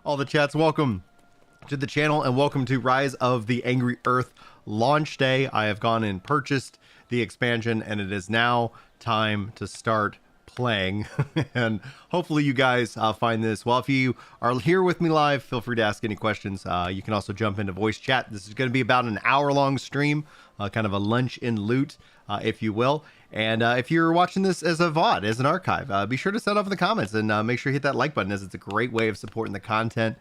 All the chats, welcome to the channel and welcome to Rise of the Angry Earth launch day. I have gone and purchased the expansion and it is now time to start playing. And hopefully you guys find this. Well, if you are here with me live, feel free to ask any questions. You can also jump into voice chat. This is going to be about an hour-long stream, kind of a lunch in loot, if you will. And if you're watching this as a VOD, as an archive, be sure to set off in the comments and make sure you hit that like button, as it's a great way of supporting the content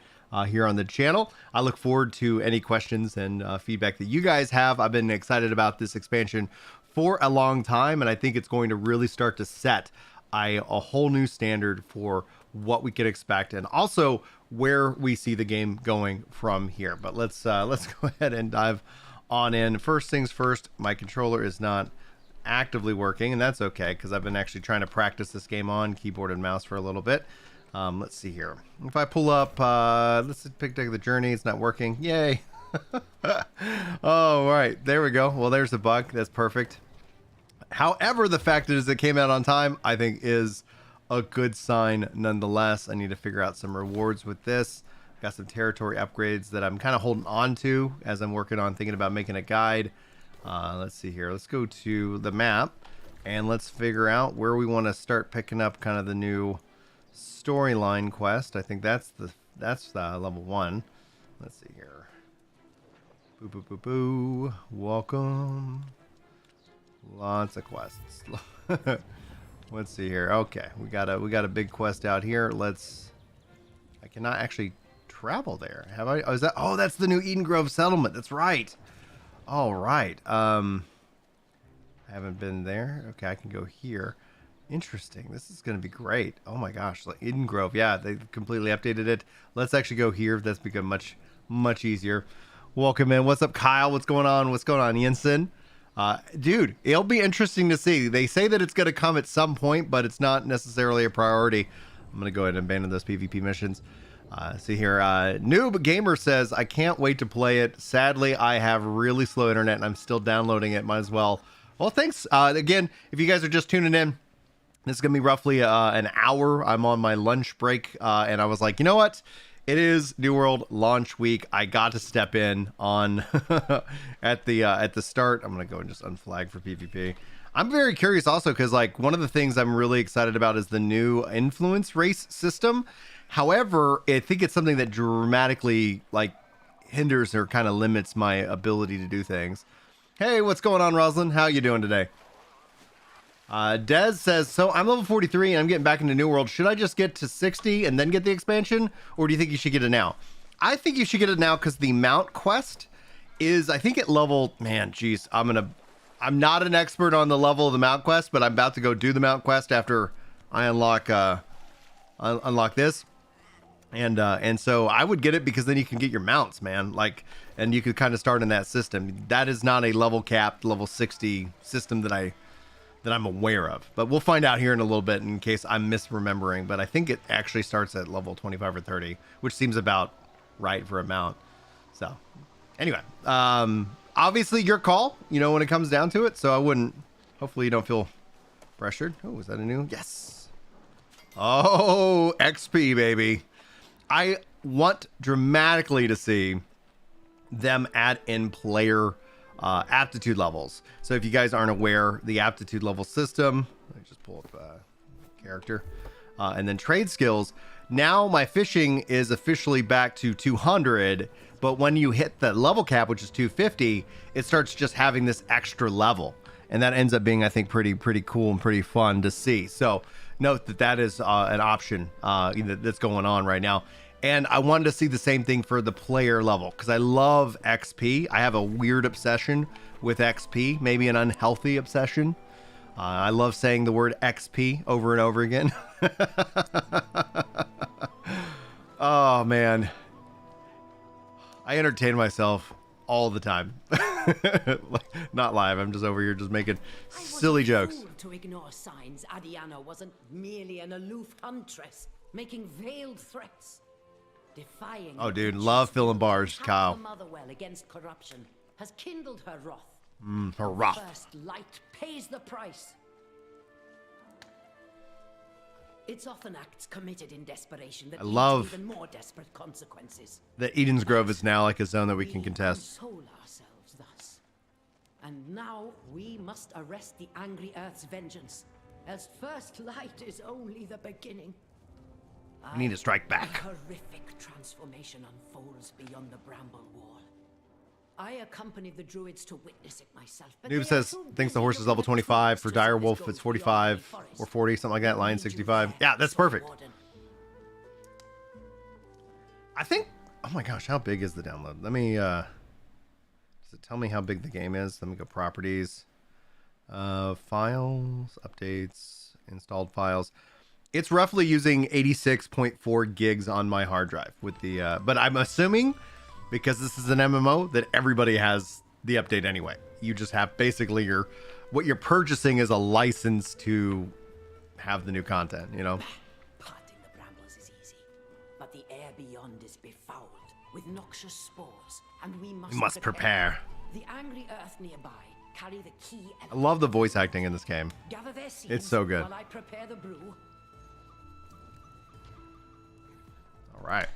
here on the channel. I look forward to any questions and feedback that you guys have. I've been excited about this expansion for a long time, and I think it's going to really start to set a whole new standard for what we can expect, and also where we see the game going from here. But let's go ahead and dive on in. First things first, my controller is not actively working, and that's okay because I've been actually trying to practice this game on keyboard and mouse for a little bit. Let's see here. If I pull up, let's pick the journey. It's not working. Yay. Oh, right. There we go. Well, there's the bug. That's perfect. However, the fact is it came out on time, I think, is a good sign nonetheless. I need to figure out some rewards with this. Got some territory upgrades that I'm kind of holding on to as I'm working on thinking about making a guide. Let's see here. Let's go to the map and let's figure out where we want to start picking up kind of the new storyline quest. I think that's the level 1. Let's see here. Boo boo boo boo. Welcome. Lots of quests. Let's see here. Okay, we got a big quest out here. I cannot actually travel there. Have I? Oh, is that? Oh, that's the new Eden Grove settlement. That's right. All right. I haven't been there. Okay, I can go here. Interesting. This is going to be great. Oh my gosh, like Eden Grove. Yeah, they completely updated it. Let's actually go here. That's become much easier. Welcome in. What's up, Kyle? What's going on? What's going on, Jensen? Dude, it'll be interesting to see. They say that it's going to come at some point, but it's not necessarily a priority. I'm going to go ahead and abandon those PvP missions. See here, Noob Gamer says, I can't wait to play it. Sadly, I have really slow internet and I'm still downloading it. Might as well. Well, thanks. Again, if you guys are just tuning in, this is going to be roughly an hour. I'm on my lunch break, and I was like, you know what? It is New World launch week. I got to step in on at the start. I'm going to go and just unflag for PvP. I'm very curious also because, like, one of the things I'm really excited about is the new influence race system. However, I think it's something that dramatically, like, hinders or kind of limits my ability to do things. Hey, what's going on, Roslyn? How you doing today? Dez says, so I'm level 43 and I'm getting back into New World. Should I just get to 60 and then get the expansion? Or do you think you should get it now? I think you should get it now because the mount quest is, I think, at level, man, geez, I'm not an expert on the level of the mount quest, but I'm about to go do the mount quest after I unlock this. And so I would get it because then you can get your mounts, man. Like, and you could kind of start in that system. That is not a level capped, level 60 system that I'm aware of. But we'll find out here in a little bit in case I'm misremembering. But I think it actually starts at level 25 or 30, which seems about right for a mount. So anyway, obviously your call, you know, when it comes down to it. So I wouldn't, hopefully you don't feel pressured. Oh, is that a new? Yes. Oh, XP, baby. I want dramatically to see them add in player aptitude levels. So if you guys aren't aware, the aptitude level system, let me just pull up character, and then trade skills. Now my fishing is officially back to 200, but when you hit the level cap, which is 250, it starts just having this extra level, and that ends up being, I think, pretty cool and pretty fun to see. So note that is an option that's going on right now. And I wanted to see the same thing for the player level because I love XP. I have a weird obsession with XP, maybe an unhealthy obsession. I love saying the word XP over and over again. Oh, man. I entertain myself all the time. Not live. I'm just over here just making silly jokes. To ignore signs, Adiana wasn't merely an aloof huntress, making veiled threats. Defying oh, dude, love filling bars, Kyle. Motherwell against corruption has kindled her wrath. Her wrath. First light pays the price. It's often acts committed in desperation that I lead love to even more desperate consequences. that Eden's Grove is now like a zone that we can We contest. console ourselves thus. And now we must arrest the angry Earth's vengeance, as first light is only the beginning. We need to strike back. A horrific transformation unfolds beyond the bramble wall. I accompanied the druids to witness it myself. But Noob says thinks the horse is level 25. For Direwolf, it's 45 or 40, something like that. Lion 65. Yeah, that's perfect. I think. Oh my gosh, how big is the download? Let me. Does it tell me how big the game is? Let me go properties, files, updates, installed files. It's roughly using 86.4 gigs on my hard drive with the. But I'm assuming, because this is an MMO, that everybody has the update anyway. You just have basically what you're purchasing is a license to have the new content, you know? Parting the brambles is easy, but the air beyond is befouled with noxious spores, and we must prepare. The angry earth nearby carry the key. I love the voice acting in this game. Gather their seeds It's so good. while I prepare the brew. All right.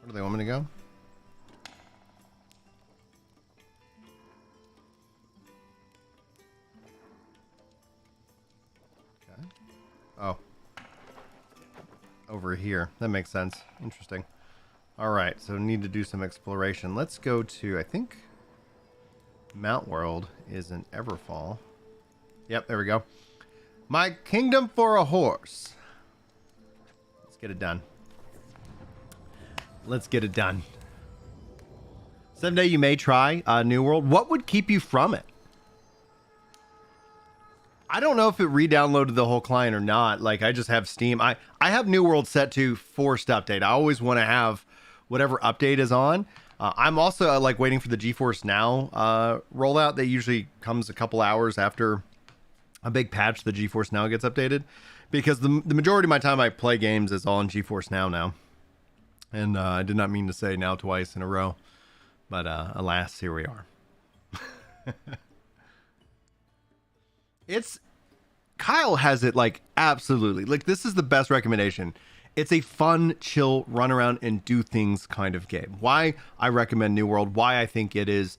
Where do they want me to go? Okay. Oh. Over here. That makes sense. Interesting. All right. So need to do some exploration. Let's go to, I think, Mount World is in Everfall. Yep, there we go. My kingdom for a horse. Let's get it done. Let's get it done. Someday you may try New World. What would keep you from it? I don't know if it re-downloaded the whole client or not. Like, I just have Steam. I have New World set to forced update. I always want to have whatever update is on. I'm also like waiting for the GeForce Now rollout. That usually comes a couple hours after a big patch. The GeForce Now gets updated, because the majority of my time I play games is all on GeForce Now. And I did not mean to say now twice in a row, but alas, here we are. Kyle has it like absolutely. Like, this is the best recommendation. It's a fun, chill, run around and do things kind of game. Why I recommend New World, why I think it is.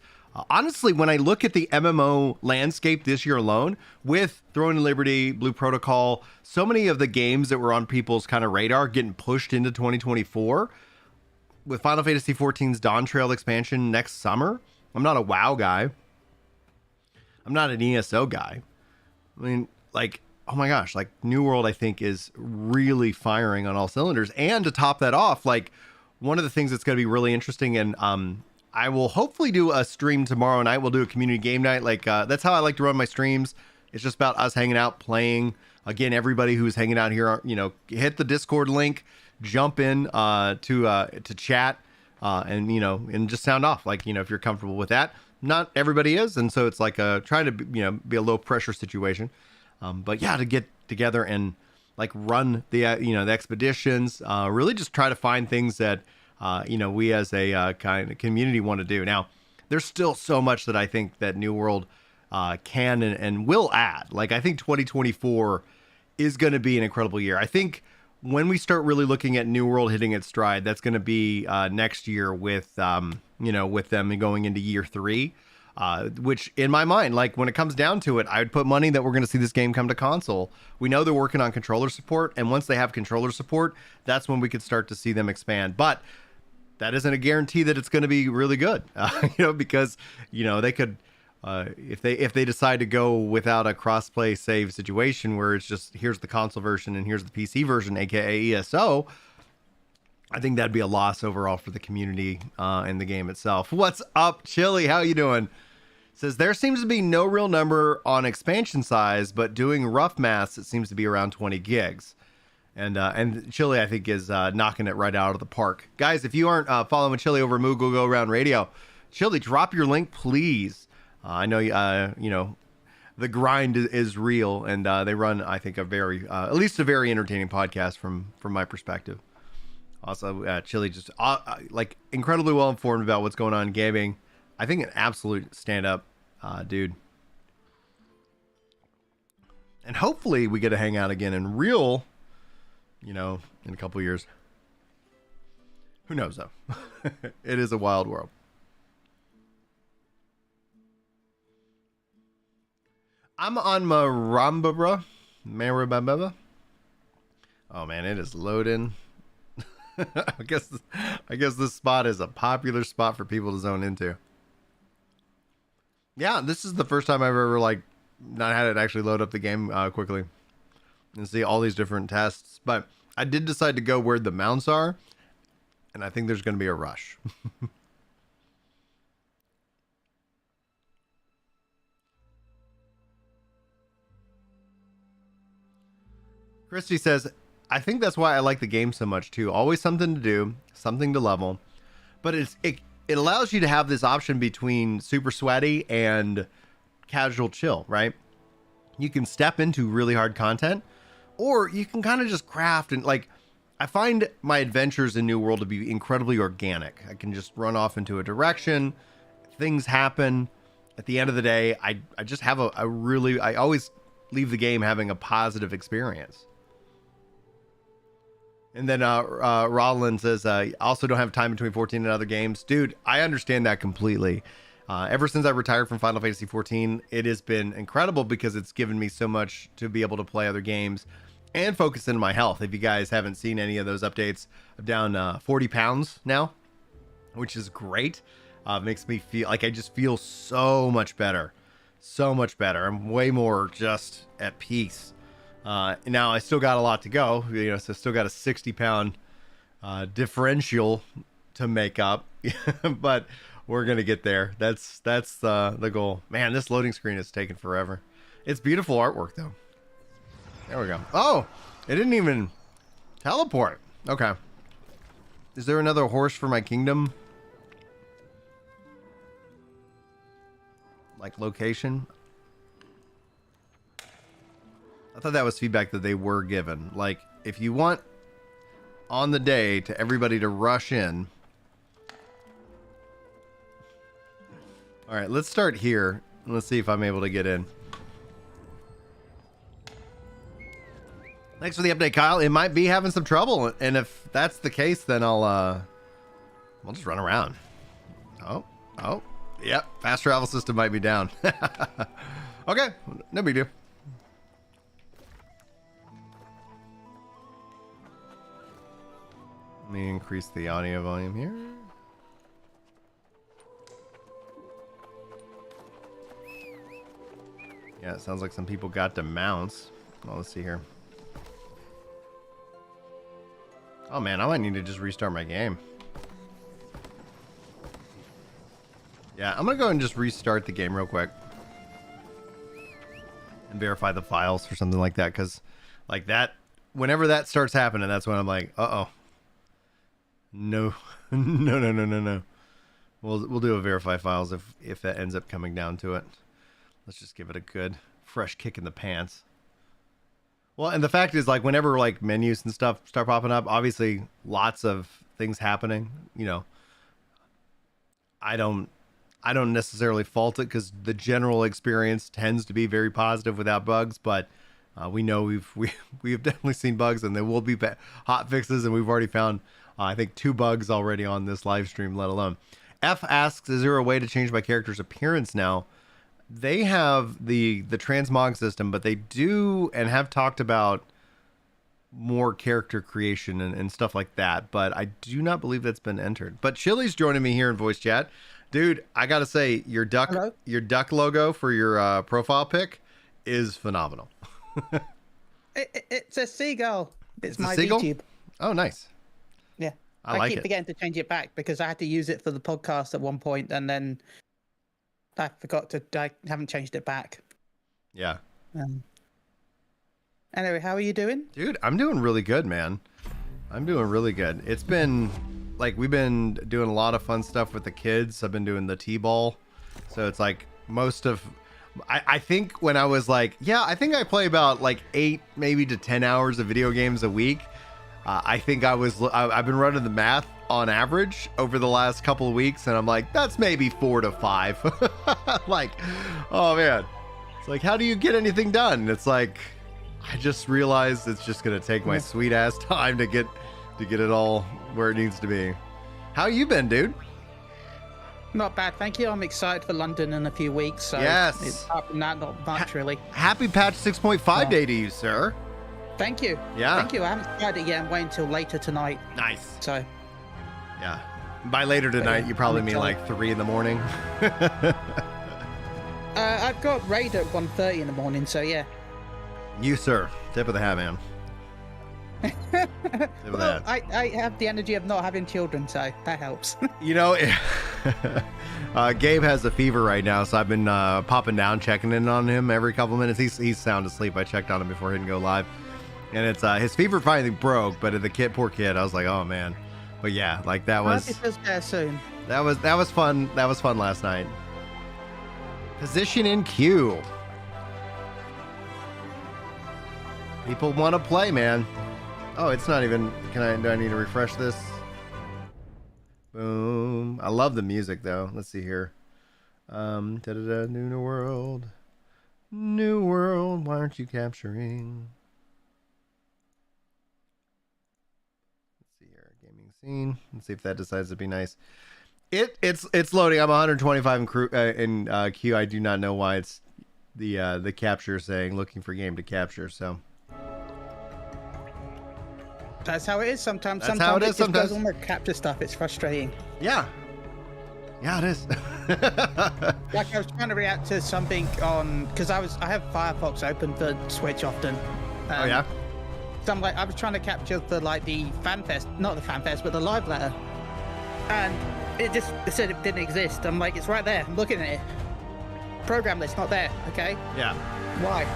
Honestly, when I look at the MMO landscape this year alone, with Throne of Liberty, Blue Protocol, so many of the games that were on people's kind of radar getting pushed into 2024, with Final Fantasy XIV's Dawn Trail expansion next summer. I'm not a WoW guy. I'm not an ESO guy. I mean, like, oh my gosh, like New World, I think, is really firing on all cylinders. And to top that off, like, one of the things that's going to be really interesting, and I will hopefully do a stream tomorrow night. We'll do a community game night. Like, that's how I like to run my streams. It's just about us hanging out, playing. Again, everybody who's hanging out here, you know, hit the Discord link, jump in to chat, and, you know, and just sound off. Like, you know, if you're comfortable with that. Not everybody is, and so it's like trying to, you know, be a low pressure situation. But yeah, to get together and like run the you know, the expeditions, really just try to find things that you know, we as a kind of community want to do. Now, there's still so much that I think that New World can and will add. Like, I think 2024 is going to be an incredible year. I think when we start really looking at New World hitting its stride, that's going to be next year with you know, with them going into year 3. Which in my mind, like when it comes down to it, I would put money that we're going to see this game come to console. We know they're working on controller support, and once they have controller support, that's when we could start to see them expand. But that isn't a guarantee that it's going to be really good, you know, because, you know, they could, if they decide to go without a cross-play save situation where it's just, here's the console version and here's the PC version, aka ESO, I think that'd be a loss overall for the community and the game itself. What's up, Chili? How you doing? Says there seems to be no real number on expansion size, but doing rough maths, it seems to be around 20 gigs. And Chili, I think, is knocking it right out of the park. Guys, if you aren't following Chili over Moogle Go Around Radio, Chili, drop your link, please. I know you know, the grind is real, and they run, I think, a very, at least a very entertaining podcast from my perspective. Also, Chili just like incredibly well informed about what's going on in gaming. I think an absolute stand-up dude. And hopefully we get to hang out again in real, in a couple years. Who knows, though? It is a wild world. I'm on Marambara. Oh, man, it is loading. I guess this spot is a popular spot for people to zone into. Yeah, this is the first time I've ever, not had it actually load up the game quickly and see all these different tests. But I did decide to go where the mounts are, and I think there's going to be a rush. Christy says, I think that's why I like the game so much too. Always something to do, something to level, but it allows you to have this option between super sweaty and casual chill, right? You can step into really hard content, or you can kind of just craft and I find my adventures in New World to be incredibly organic. I can just run off into a direction, things happen. At the end of the day, I just have I always leave the game having a positive experience. And then Roland says, I also don't have time between 14 and other games. Dude, I understand that completely. Ever since I retired from Final Fantasy 14, it has been incredible because it's given me so much to be able to play other games and focus in my health. If you guys haven't seen any of those updates, I'm down 40 pounds now, which is great. Makes me feel like I just feel so much better. So much better. I'm way more just at peace. Now I still got a lot to go, so still got a 60-pound differential to make up, but we're gonna get there. That's the goal. Man, this loading screen is taking forever. It's beautiful artwork though. There we go. Oh, it didn't even teleport. Okay. Is there another horse for my kingdom? Location? I thought that was feedback that they were given. If you want on the day to everybody to rush in. All right, let's start here. Let's see if I'm able to get in. Thanks for the update, Kyle. It might be having some trouble, and if that's the case, then I'll just run around. Oh, yep. Fast travel system might be down. Okay, no big deal. Let me increase the audio volume here. Yeah, it sounds like some people got to mounts. Well, let's see here. Oh man, I might need to just restart my game. Yeah, I'm gonna go and just restart the game real quick. And verify the files or something like that, because whenever that starts happening, that's when I'm like, uh-oh. No. No. We'll do a verify files if that ends up coming down to it. Let's just give it a good fresh kick in the pants. Well, and the fact is, whenever menus and stuff start popping up, obviously lots of things happening, I don't necessarily fault it because the general experience tends to be very positive without bugs, but we know we have definitely seen bugs, and there will be hot fixes, and we've already found I think 2 bugs already on this live stream, let alone. F asks, is there a way to change my character's appearance now? They have the transmog system, but they do and have talked about more character creation and stuff like that, but I do not believe that's been entered. But Chili's joining me here in voice chat. Dude, I gotta say, your duck logo for your profile pic is phenomenal. It's a seagull. It's my seagull? VTube. Oh, nice. Yeah. I keep forgetting to change it back because I had to use it for the podcast at one point, and then I forgot to. I haven't changed it back. Yeah. Anyway, how are you doing? Dude, I'm doing really good, man. I'm doing really good. It's been we've been doing a lot of fun stuff with the kids. I've been doing the T-ball. So it's most of I think when I was I think I play about 8 maybe to 10 hours of video games a week. I think I've been running the math on average over the last couple of weeks, and I'm like, that's maybe 4 to 5. Like, oh man, it's like, how do you get anything done? It's like, I just realized it's just gonna take my sweet ass time to get it all where it needs to be. How you been, dude? Not bad, thank you. I'm excited for London in a few weeks. So yes. Apart from that, not much really. Happy patch 6.5 day to you, sir. Thank you. Yeah. Thank you. I haven't tried it yet. I'm waiting until later tonight. Nice. So. Yeah. By later tonight, you probably mean like 3 in the morning. I've got raid at 1:30 in the morning, so yeah. You, sir. Tip of the hat, man. Well, I have the energy of not having children, so that helps. You know, Gabe has a fever right now, so I've been popping down, checking in on him every couple minutes. He's sound asleep. I checked on him before he didn't go live, and it's his fever finally broke. But poor kid, I was like, oh man. But yeah, like that was. I hope it does better soon. That was fun. That was fun last night. Position in queue. People want to play, man. Oh, it's not even. Do I need to refresh this? Boom. I love the music though. Let's see here. New world. New world. Why aren't you capturing? Let's see here. Gaming scene. Let's see if that decides to be nice. It's loading. I'm 125 in queue. I do not know why it's the capture saying looking for game to capture. So. That's how it is sometimes. That's how it is sometimes. Goes on the capture stuff. It's frustrating. Yeah. Yeah, it is. Like I was trying to react to something on because I have Firefox open for Switch often. Oh yeah. So I was trying to capture the FanFest, not the FanFest, but the live letter, and it said it didn't exist. I'm like, it's right there. I'm looking at it. Program list not there. Okay. Yeah. Why?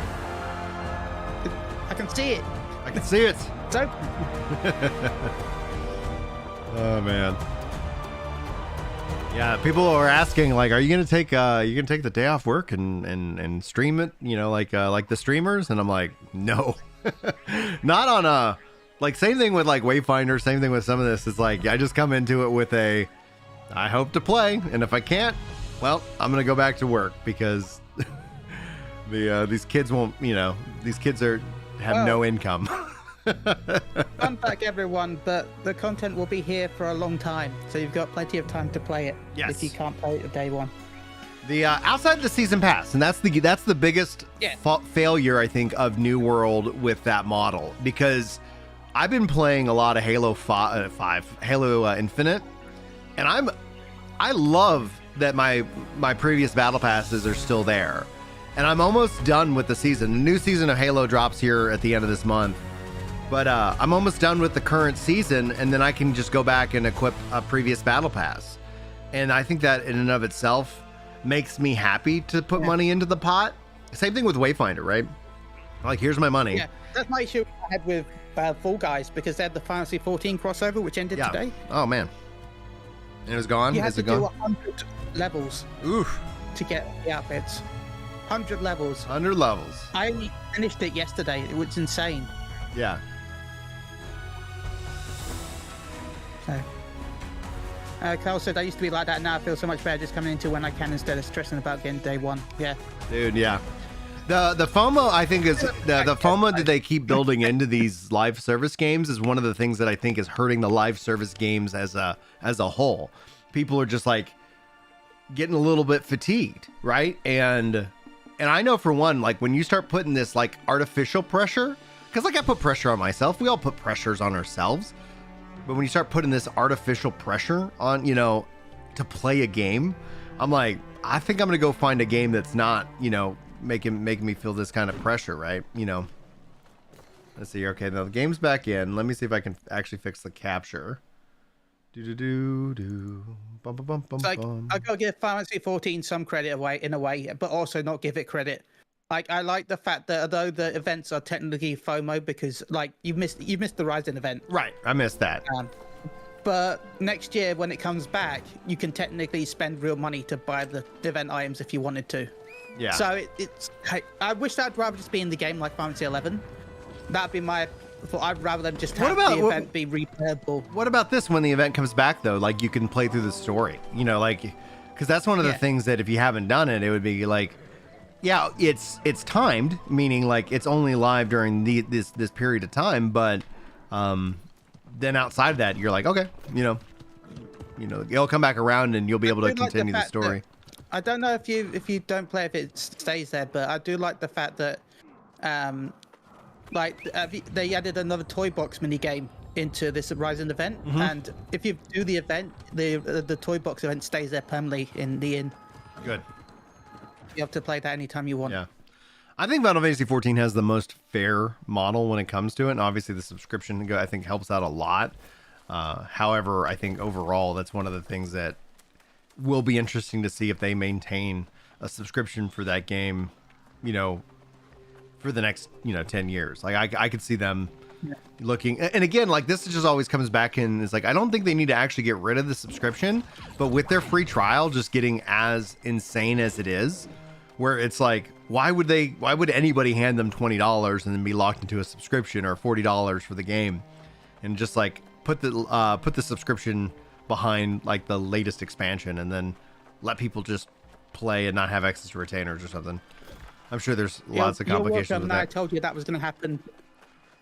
I can see it. I can see it. It's open. Oh man. Yeah, people are asking like, are you gonna take the day off work and stream it? You know, like the streamers, and I'm like, no, not on same thing with like Wayfinder, same thing with some of this. It's like I just come into it with I hope to play, and if I can't, well, I'm gonna go back to work because these kids won't. You know, these kids have no income. Fun fact, everyone, but the content will be here for a long time, so you've got plenty of time to play it. Yes. If you can't play it at day one. The outside the season pass, and that's the biggest failure I think of New World with that model, because I've been playing a lot of Halo 5, Halo Infinite, and I love that my previous battle passes are still there, and I'm almost done with the season. The new season of Halo drops here at the end of this month. But I'm almost done with the current season, and then I can just go back and equip a previous battle pass. And I think that in and of itself makes me happy to put money into the pot. Same thing with Wayfinder, right? Like, here's my money. Yeah, that's my issue I had with Fall Guys, because they had the Final Fantasy 14 crossover, which ended today. Oh, man. And it was gone? You had to do gone? 100 levels Oof. to get the outfits. 100 levels. 100 levels. I only finished it yesterday. It was insane. Yeah. So, Carl said, I used to be like that. Now I feel so much better just coming into when I can instead of stressing about getting day one. Yeah. Dude, yeah. The FOMO, I think, is the FOMO that they keep building into these live service games is one of the things that I think is hurting the live service games as a whole. People are just like getting a little bit fatigued, right? And I know for one, like when you start putting this like artificial pressure, because like I put pressure on myself, we all put pressures on ourselves. But when you start putting this artificial pressure on, you know, to play a game, I'm like, I think I'm going to go find a game that's not, you know, making me feel this kind of pressure, right? You know, let's see. Okay, now the game's back in. Let me see if I can actually fix the capture. Bum, bum, bum, bum, like, bum. I gotta give Final Fantasy 14 some credit in a way, but also not give it credit. Like, I like the fact that although the events are technically FOMO because like you missed the Rising event. Right, I missed that. But next year when it comes back, you can technically spend real money to buy the event items if you wanted to. Yeah. So it's I wish that'd rather just be in the game like Final Fantasy 11. That'd be my I thought I'd rather them just What have about- the event be replayable. What about this when the event comes back though? Like you can play through the story, you know, like because that's one of the Yeah. things that if you haven't done it, it would be like, yeah, it's timed, meaning like it's only live during this period of time, but then outside of that, you're like, okay, you know, it'll come back around and you'll be able to continue the story. I don't know if you don't play if it stays there, but I do like the fact that they added another toy box mini game into this Horizon event, and if you do the event, the toy box event stays there permanently in the inn. Good. You have to play that anytime you want. Yeah. I think Final Fantasy 14 has the most fair model when it comes to it, and obviously the subscription I think helps out a lot. However, I think overall that's one of the things that will be interesting to see if they maintain a subscription for that game, you know, for the next 10 years. Like I could see them looking, and again, like this just always comes back in. It's like I don't think they need to actually get rid of the subscription, but with their free trial just getting as insane as it is, where it's like, why would anybody hand them $20 and then be locked into a subscription, or $40 for the game, and just like put the subscription behind like the latest expansion and then let people just play and not have access to retainers or something. I'm sure there's lots of complications with that. I told you that was going to happen.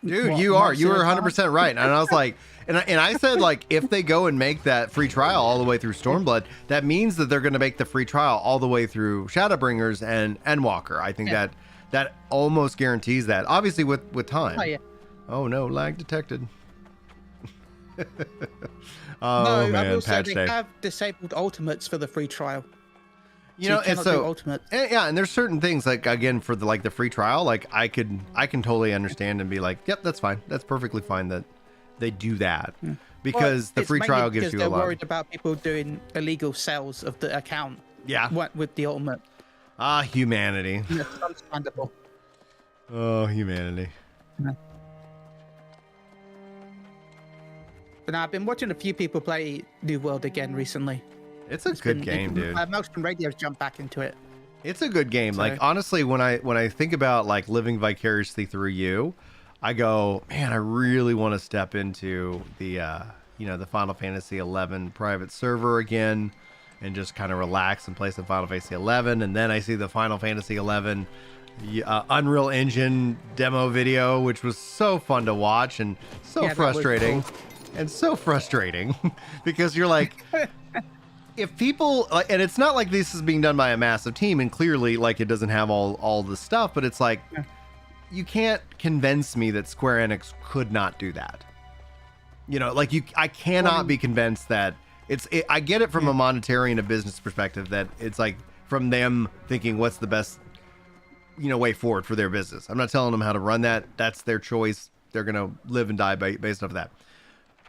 Dude, you were 100% right. And I was like, and I said, like, if they go and make that free trial all the way through Stormblood, that means that they're going to make the free trial all the way through Shadowbringers and Endwalker. I think that almost guarantees that. Obviously with time. Oh, yeah. Oh no, lag detected. No, man, I will say patch they day. have disabled ultimates for the free trial. You know, you and cannot so do ultimates. and there's certain things like again for the free trial, like I can totally understand and be like, yep, that's fine, that's perfectly fine that they do that because the It's free mainly trial gives because you a they're lot. worried about people doing illegal sales of the account. Yeah. With the ultimate. Humanity. It's understandable. Oh, humanity. But now I've been watching a few people play New World again recently. It's a good game, dude. Motion Radio's jumped back into it. It's a good game. So- Like honestly, when I think about like living vicariously through you, I go, man, I really want to step into the the Final Fantasy 11 private server again and just kind of relax and play some Final Fantasy 11. And then I see the Final Fantasy 11 Unreal Engine demo video, which was so fun to watch and so Yeah, that was frustrating. cool. And so frustrating because you're like, if people, and it's not like this is being done by a massive team, and clearly like it doesn't have all the stuff, but it's like, you can't convince me that Square Enix could not do that. You know, like I cannot be convinced that I get it from a monetary and a business perspective that it's like from them thinking what's the best, way forward for their business. I'm not telling them how to run that. That's their choice. They're going to live and die based off of that.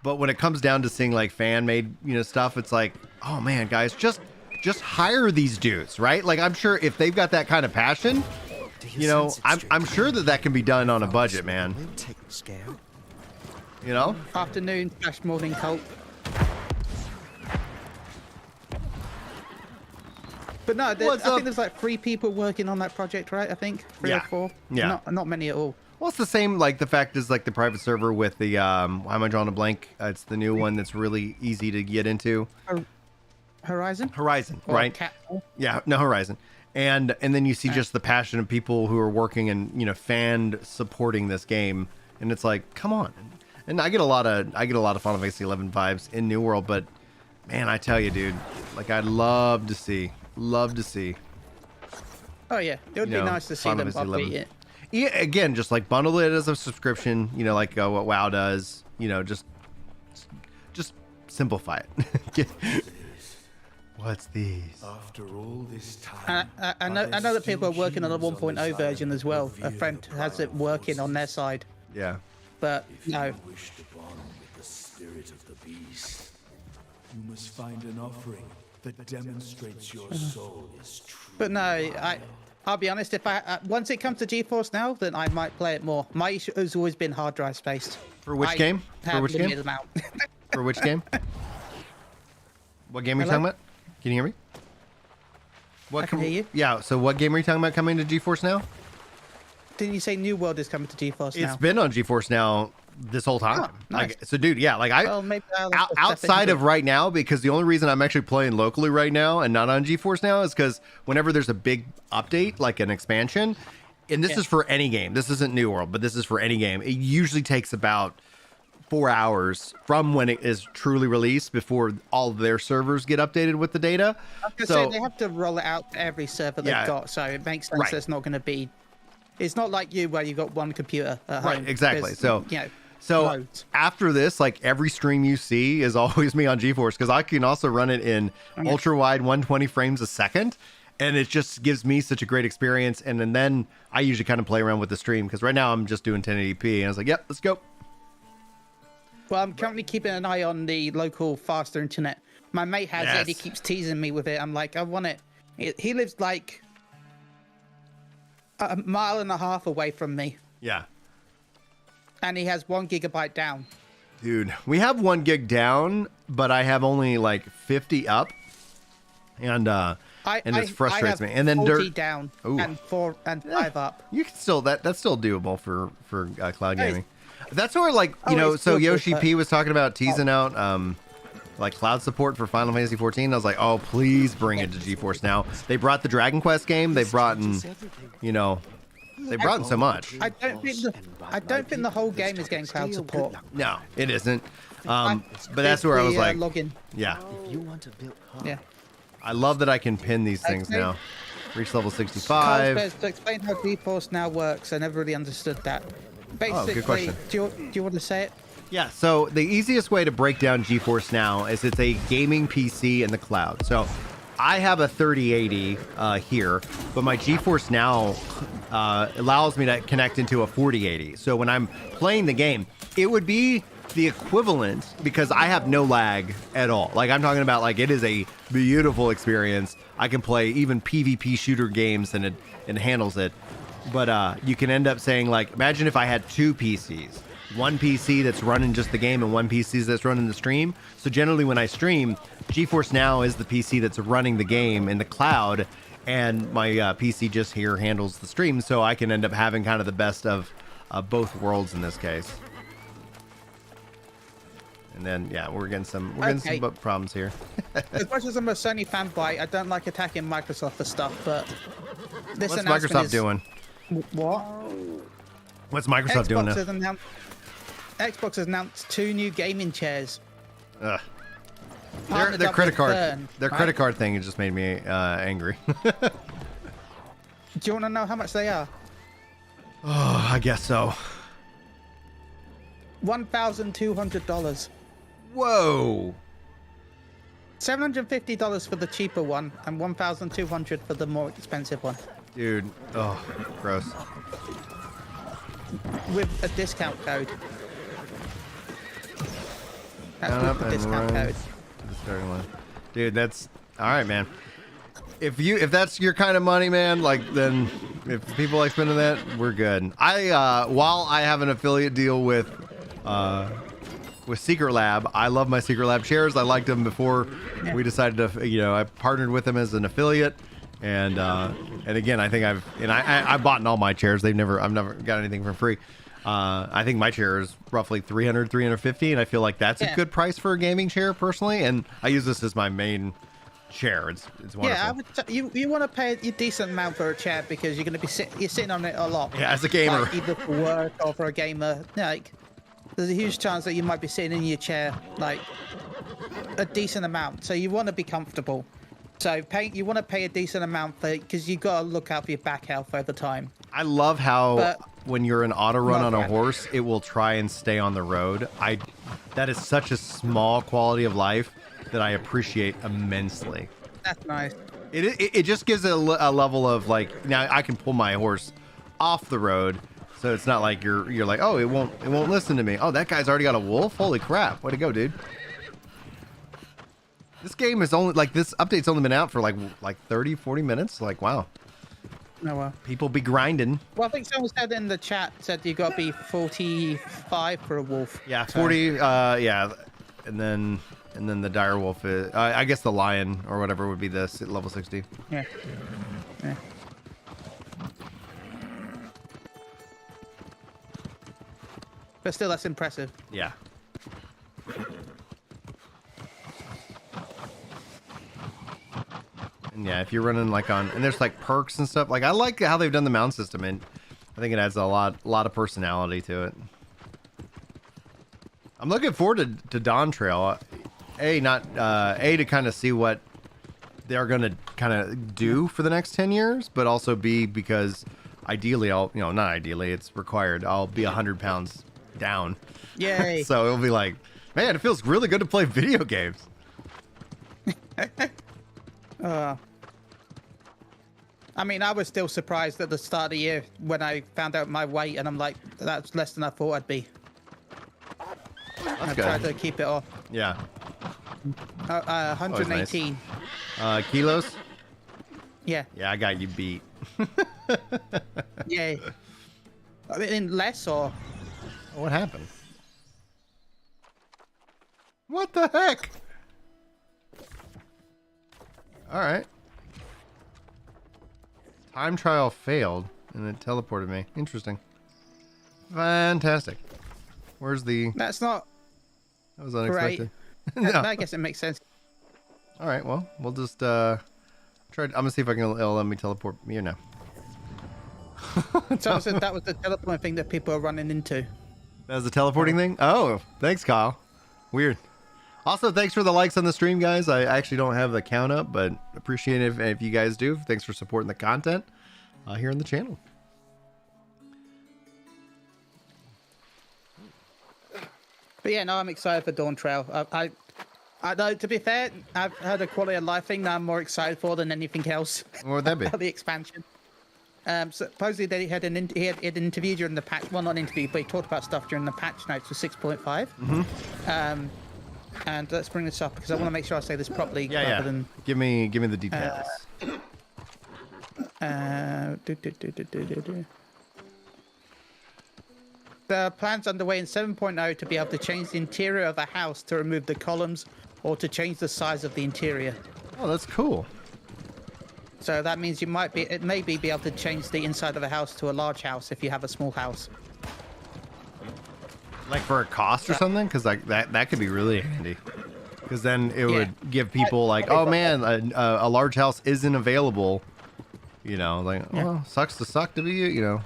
But when it comes down to seeing like fan made, stuff, it's like, oh man, guys, just hire these dudes, right? Like I'm sure if they've got that kind of passion, I'm sure that can be done on a budget, man. Afternoon/morning cult. But no, I think there's like 3 people working on that project, right? I think 3 or 4. Yeah. Not many at all. Well, it's the same, like the fact is like the private server with the, why am I drawing a blank? It's the new one that's really easy to get into. Horizon? Horizon, Or right? Cat- Horizon. And then you see just the passion of people who are working and, fan supporting this game. And it's like, come on. And I get a lot of Final Fantasy 11 vibes in New World, but man, I tell you, dude, like I'd love to see. Oh yeah, it would be nice to see Final them Fantasy 11. update it. Yeah, again, just like bundle it as a subscription, like what WoW does, just simplify it. What's these? After all this time, I know that people are working on a 1.0 version as well. A friend has it working on their side, Yeah. but no. wish to bond with the spirit of the beast, you must find an offering that demonstrates your soul is true. But no, I'll be honest. If once it comes to GeForce Now, then I might play it more. My issue has always been hard drive space. For which game? For which game? For which game? What game are you Hello? talking about? Can you hear me? I can hear you. Yeah, so what game are you talking about coming to GeForce Now? didn't you say New World is coming to GeForce now? It's been on GeForce Now this whole time. Oh, nice. Like, so dude, yeah, like Well, maybe I'll have to step outside into of right now, because the only reason I'm actually playing locally right now and not on GeForce Now is because whenever there's a big update, like an expansion, and this is for any game, this isn't New World, but this is for any game, it usually takes about 4 hours from when it is truly released before all of their servers get updated with the data. I was gonna say they have to roll it out to every server they've got, so it makes sense. Right. It's not going to be. It's not like you where you got one computer at home. Right, exactly. So you know, so loads. after this, like every stream you see is always me on GeForce, because I can also run it in ultra wide 120 frames a second, and it just gives me such a great experience. And then I usually kind of play around with the stream, because right now I'm just doing 1080p, and I was like, yep, let's go. Well, I'm currently keeping an eye on the local faster internet. My mate has it. He Yes. keeps teasing me with it. I'm like, I want it. He lives like a mile and a half away from me, Yeah. and he has 1 gigabyte down. Dude, we have 1 gig down, but I have only like 50 up, and this frustrates me. And then 40 down Ooh. and 4 and 5 up. You can still that's still doable for cloud Hey. gaming. That's where, like, you Oh, know, it's so doable, Yoshi but- P was talking about teasing out like cloud support for Final Fantasy 14. I was like, oh, please bring it to GeForce Now. They brought the Dragon Quest game. They brought in, you know, they brought in so much. I don't think the whole game is getting cloud support. No, it isn't. But that's where I was like, login. yeah, Yeah. I love that I can pin these things Okay. now. Reach level Carl 65. says, to explain how GeForce Now works, I never really understood that. Basically, good question. Do you want to say it? Yeah, so the easiest way to break down GeForce Now is it's a gaming PC in the cloud. So I have a 3080 here, but my GeForce Now allows me to connect into a 4080. So when I'm playing the game, it would be the equivalent, because I have no lag at all. Like, I'm talking about, like, it is a beautiful experience. I can play even PvP shooter games and it handles it. But you can end up saying, like, imagine if I had 2 PCs. One PC that's running just the game and one PC that's running the stream. So generally when I stream, GeForce Now is the PC that's running the game in the cloud, and my PC just here handles the stream, so I can end up having kind of the best of both worlds in this case. And then, yeah, we're getting some problems here. As much as I'm a Sony fanboy, I don't like attacking Microsoft for stuff, but this What's announcement Microsoft is... doing? What? What's Microsoft doing now? Xbox has announced 2 new gaming chairs. Ugh. Partnered Their up credit with card, Bern, their right? credit card thing, it just made me angry. Do you want to know how much they are? Oh, I guess so. $1,200. Whoa. $750 for the cheaper one, and $1,200 for the more expensive one, Dude, oh, gross. with a discount code. That's Down with up the and discount run code. to the starting line. Dude, that's all right, man. If that's your kind of money, man, like, then if people like spending that, we're good. While I have an affiliate deal with Secret Lab, I love my Secret Lab chairs. I liked them before we decided to, you know, I partnered with them as an affiliate. And again, I think I bought in all my chairs. I've never got anything for free. I think my chair is roughly 300, 350, and I feel like that's a good price for a gaming chair personally. And I use this as my main chair. It's wonderful. Yeah, you want to pay a decent amount for a chair because you're going to be sitting on it a lot. Yeah, as a gamer. Like, either for work or for a gamer. Like, there's a huge chance that you might be sitting in your chair like a decent amount. So you want to be comfortable. So you want to pay a decent amount for it because you got to look out for your back health over time. I love how when you're an auto run on a that. horse, it will try and stay on the road. That is such a small quality of life that I appreciate immensely. That's nice. It just gives it a level of, like, now I can pull my horse off the road, so it's not like you're like, oh, it won't listen to me. Oh, that guy's already got a wolf. Holy crap! Way to go, dude. This game is only, like, this update's only been out for like 30, 40 minutes. Like, wow. No, well. People be grinding. Well, I think someone said in the chat you got to be 45 for a wolf. Yeah, 40. Yeah, and then the dire wolf is. I guess the lion or whatever would be this at level 60. Yeah. Yeah. But still, that's impressive. Yeah. And yeah, if you're running like on, and there's like perks and stuff. Like I like how they've done the mount system, and I think it adds a lot of personality to it. I'm looking forward to Dawn Trail. To kind of see what they're gonna kind of do for the next 10 years, but also B, because ideally not ideally, it's required. I'll be 100 pounds down. Yay. So it'll be like, man, it feels really good to play video games. I mean, I was still surprised at the start of the year when I found out my weight, and I'm like, that's less than I thought I'd be. I tried to keep it off. Yeah. 118. Nice. Kilos? Yeah. Yeah, I got you beat. Yay. I mean, less or? What happened? What the heck? All right. Time trial failed, and it teleported me. Interesting. Fantastic. Where's the... That's not... That was unexpected. No. No. I guess it makes sense. All right, well, we'll just try... I'm going to see if it'll let me teleport me or no. So that was the teleporting thing that people are running into. That was the teleporting thing? Oh, thanks, Kyle. Weird. Also, thanks for the likes on the stream, guys. I actually don't have the count up, but appreciate it if you guys do. Thanks for supporting the content here on the channel. But yeah, no, I'm excited for Dawn Trail. I know, to be fair, I've heard a quality of life thing that I'm more excited for than anything else. What would that be? The expansion. Supposedly they had he had an interview during the patch. Well, not an interview, but he talked about stuff during the patch notes for 6.5. Mm-hmm. And let's bring this up because I want to make sure I say this properly. Yeah. Than, give me the details. There are plans underway in 7.0 to be able to change the interior of a house to remove the columns or to change the size of the interior. Oh, that's cool. So that means you might be able to change the inside of a house to a large house if you have a small house. Like for a cost or something? Because like that could be really handy. Because then it would give people like, oh man, a large house isn't available. You know, like, well, sucks to suck to be you. You know,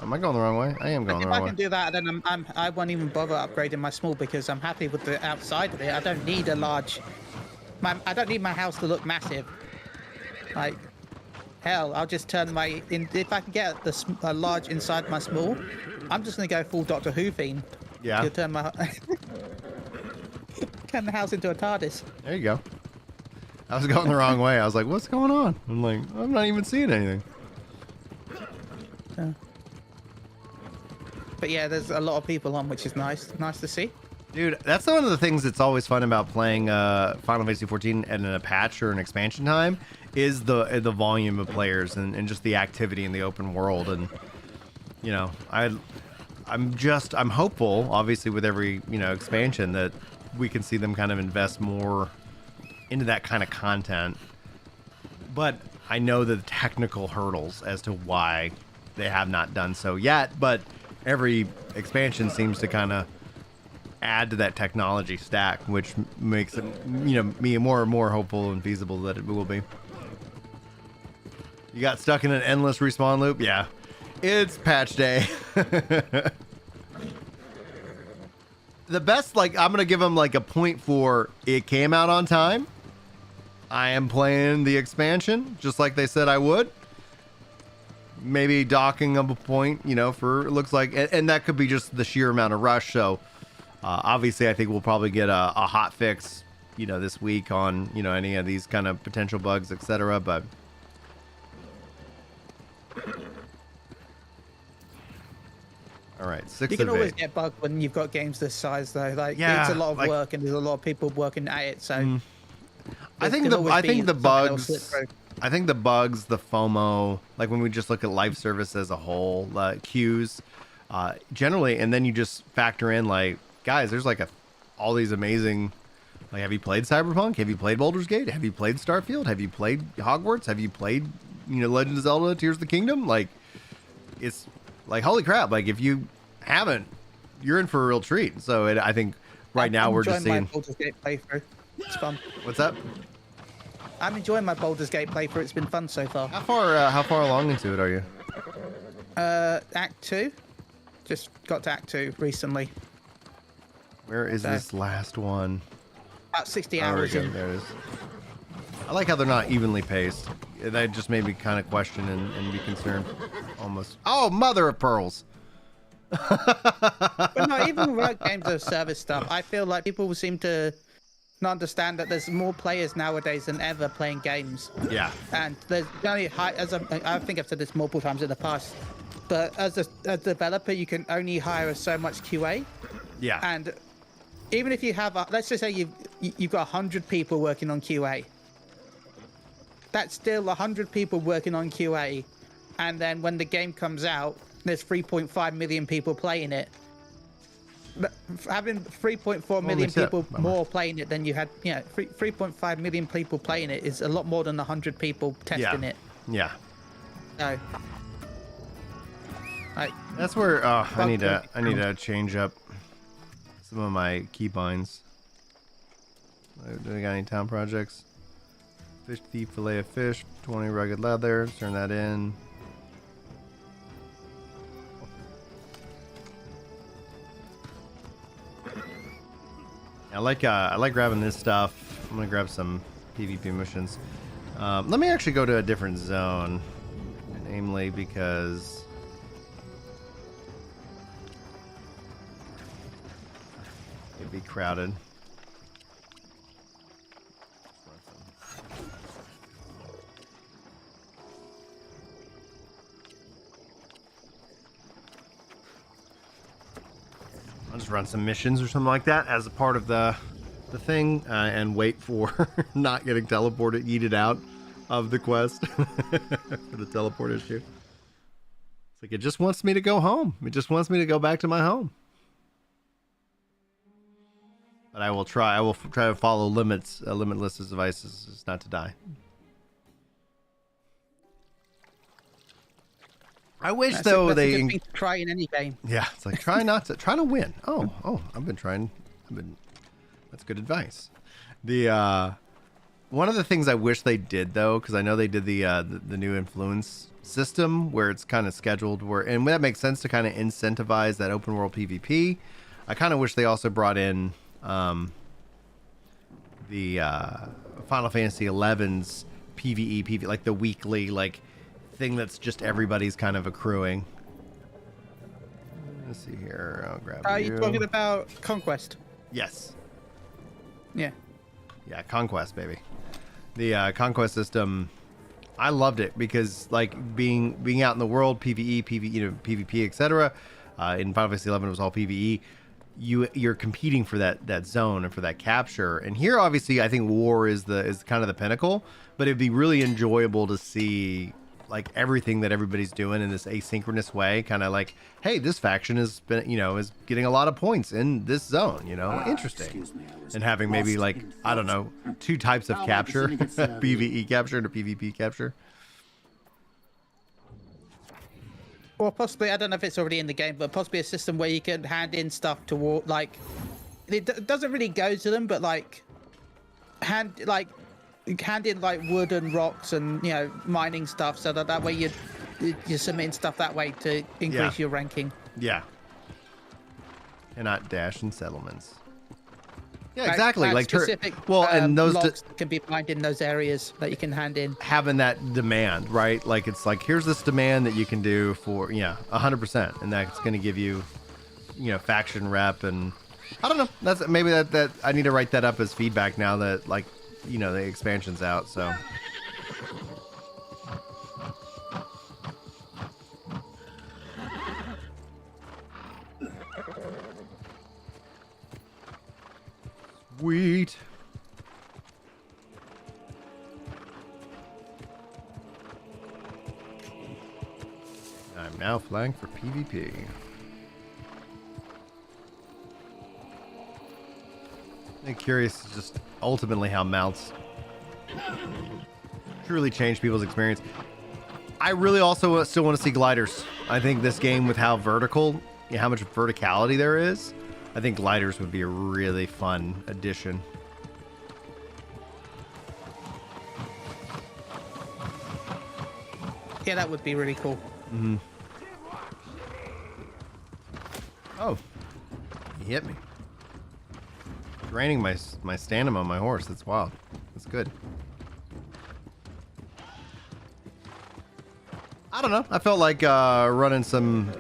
am I going the wrong way? I am going the wrong way. If I can do that, then I won't even bother upgrading my small because I'm happy with the outside of it. I don't need a large. I don't need my house to look massive. Like, hell, I'll just turn my. If I can get a large inside my small, I'm just gonna go full Doctor Who theme. Yeah. To turn my turn the house into a TARDIS. There you go. I was going the wrong way. I was like, what's going on? I'm like, I'm not even seeing anything. But yeah, there's a lot of people on, which is nice. Nice to see. Dude, that's one of the things that's always fun about playing Final Fantasy 14 and in a patch or an expansion time is the volume of players and just the activity in the open world. And, you know, I'm hopeful, obviously, with every, expansion that we can see them kind of invest more into that kind of content. But I know the technical hurdles as to why they have not done so yet. But every expansion seems to kind of add to that technology stack, which makes it, me more and more hopeful and feasible that it will be. You got stuck in an endless respawn loop? Yeah. It's patch day. The best, I'm going to give them a point for it came out on time. I am playing the expansion just like they said I would. Maybe docking up a point, for it looks like, and that could be just the sheer amount of rush. So obviously I think we'll probably get a hot fix, this week on, any of these kind of potential bugs, etc. But all right, 6 You can of always 8. get bugged when you've got games this size, though. Yeah, it's a lot of work, and there's a lot of people working at it. So I think the bugs, the FOMO, like when we just look at live service as a whole, queues, generally, and then you just factor in guys, there's all these amazing. Have you played Cyberpunk? Have you played Baldur's Gate? Have you played Starfield? Have you played Hogwarts? Have you played Legend of Zelda: Tears of the Kingdom? It's holy crap. If you haven't, you're in for a real treat. So I think right now we're just enjoying seeing. my Baldur's Gate playthrough. It's fun. What's up? I'm enjoying my Baldur's Gate playthrough. It's been fun so far. How far along into it are you? Act 2. Just got to Act 2 recently. Where is this last one? About 60 Oh, hours there in. it is. I like how they're not evenly paced. That just made me kind of question and be concerned. Almost. Oh, mother of pearls! But no, even without games as service stuff, I feel like people seem to not understand that there's more players nowadays than ever playing games. Yeah. And there's only I think I've said this multiple times in the past, but as a developer, you can only hire so much QA. Yeah. And even if you have, let's just say you've got 100 people working on QA. That's still 100 people working on QA, and then when the game comes out, there's 3.5 million people playing it. But having 3.4 million people more playing it than you had, 3.5 million people playing it is a lot more than 100 people testing it. Yeah. So, That's where I need to change up some of my keybinds. Do we got any town projects? Fish thief, fillet of fish, 20 rugged leather. Turn that in. I like grabbing this stuff. I'm gonna grab some PvP missions. Let me actually go to a different zone, namely because it'd be crowded. I'll just run some missions or something like that as a part of the thing, and wait for not getting teleported, yeeted out of the quest for the teleport issue. It's like it just wants me to go home. It just wants me to go back to my home. But I will try. I will try to follow limitless devices, just not to die. I wish that's though that's they a good thing to try in any game. Yeah, it's like try to win. Oh, I've been trying. That's good advice. The one of the things I wish they did though, because I know they did the new influence system where it's kind of scheduled, and that makes sense to kind of incentivize that open world PvP. I kind of wish they also brought in the Final Fantasy XI's PvE, like the weekly thing that's just everybody's kind of accruing. Let's see here. I'll grab Are you talking about Conquest? Yes. Yeah. Yeah, Conquest, baby. The Conquest system, I loved it because being out in the world, PvE, PvP, etc. In Final Fantasy XI, it was all PvE. You're competing for that zone and for that capture. And here, obviously, I think war is kind of the pinnacle. But it'd be really enjoyable to see everything that everybody's doing in this asynchronous way, kind of hey, this faction is getting a lot of points in this zone, interesting. And having maybe I don't know, 2 types of capture, PvE capture and a PvP capture. Or possibly, I don't know if it's already in the game, but possibly a system where you can hand in stuff toward it doesn't really go to them, but hand in wood and rocks and mining stuff, so that way you're submitting stuff that way to increase your ranking. Yeah. Cannot dash in settlements. Yeah, exactly. Specific, and those logs can be mined in those areas that you can hand in. Having that demand, right? It's here's this demand that you can do for 100%, and that's going to give you, faction rep, and I don't know. That's maybe that I need to write that up as feedback now that the expansion's out, so. Sweet. I'm now flying for PvP. I'm curious just ultimately how mounts truly change people's experience. I really also still want to see gliders. I think this game, with how vertical how much verticality there is, I think gliders would be a really fun addition. Yeah, that would be really cool. Mm-hmm. Oh, he hit me. Draining my stamina on my horse. That's wild. That's good. I don't know. I felt like running some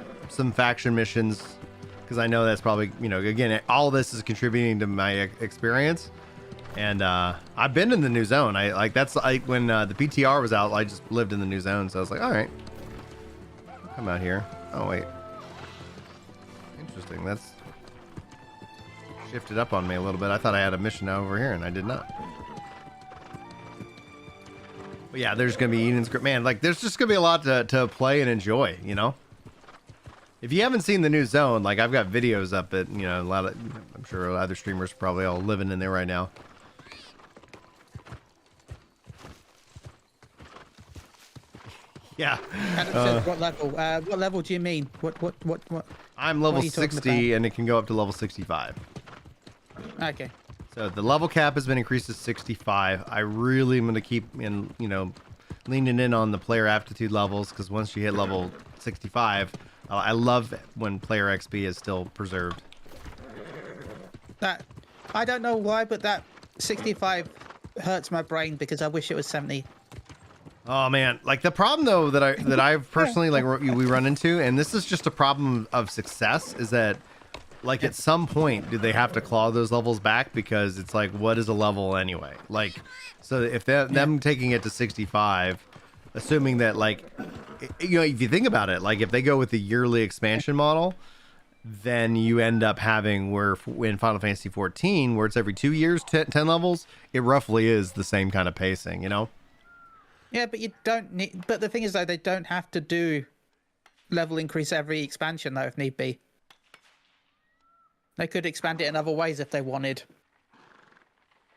faction missions because I know that's probably, you know, again, all this is contributing to my experience. And I've been in the new zone. When the PTR was out, I just lived in the new zone. So I was like, all right, I'll come out here. Oh wait, interesting. That's shifted up on me a little bit. I thought I had a mission over here, and I did not. But yeah, there's gonna be Eden's Grip, man. Like, there's just gonna be a lot to play and enjoy. You know, if you haven't seen the new zone, like I've got videos up at, you know, a lot of, I'm sure other streamers are probably all living in there right now. Yeah. Adam says, what level? What level do you mean? What? I'm level what are you talking 60, and it can go up to level 65. Okay. So the level cap has been increased to 65. I really am going to keep in, you know, leaning in on the player aptitude levels, because once you hit level 65, I love when player XP is still preserved. That, I don't know why, but that 65 hurts my brain because I wish it was 70. Oh man, like the problem though that I've personally we run into, and this is just a problem of success, is that like at some point do they have to claw those levels back, because it's like, what is a level anyway? Like, so if them taking it to 65, assuming that, like, you know, if you think about it, like if they go with the yearly expansion model, then you end up having where in Final Fantasy 14, where it's every 2 years, 10 levels, it roughly is the same kind of pacing, you know? Yeah, but you don't need. But the thing is, though, they don't have to do level increase every expansion, though, if need be. They could expand it in other ways if they wanted.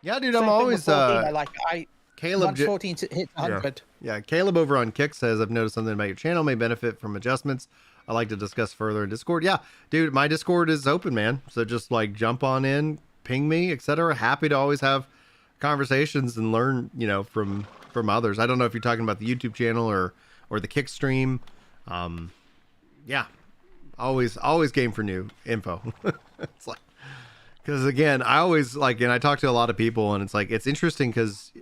Yeah, dude, Same I'm thing always with 14, Caleb. once 14 hits 100. Yeah, Caleb over on Kick says, I've noticed something about your channel may benefit from adjustments. I like to discuss further in Discord. Yeah, dude, my Discord is open, man. So just like jump on in, ping me, etc. Happy to always have conversations and learn, you know, from others. I don't know if you're talking about the YouTube channel or the Kick stream. Yeah, always game for new info. It's like, because again, I always like, and I talk to a lot of people, and it's like, it's interesting because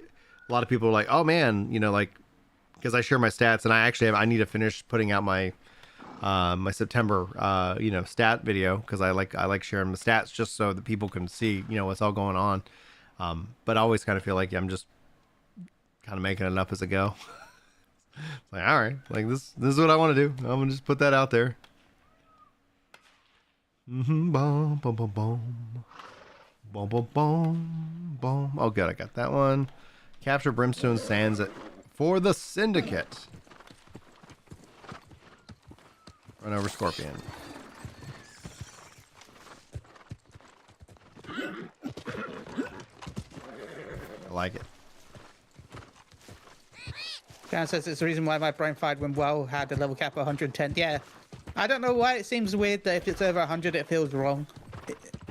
a lot of people are like, oh man, you know, like, because I share my stats, and I need to finish putting out my my September you know, stat video, because I like sharing the stats just so that people can see, you know, what's all going on. But I always kind of feel like I'm just kind of making it up as I go. It's like, all right, like this is what I want to do. I'm gonna just put that out there. Boom, boom, boom, boom, boom, boom, boom, boom, boom. Oh, good, I got that one. Capture Brimstone Sands for the Syndicate. Run over Scorpion. I like it. Dan says it's the reason why my brain fired when WoW had a level cap of 110. Yeah, I don't know why it seems weird that if it's over 100 it feels wrong.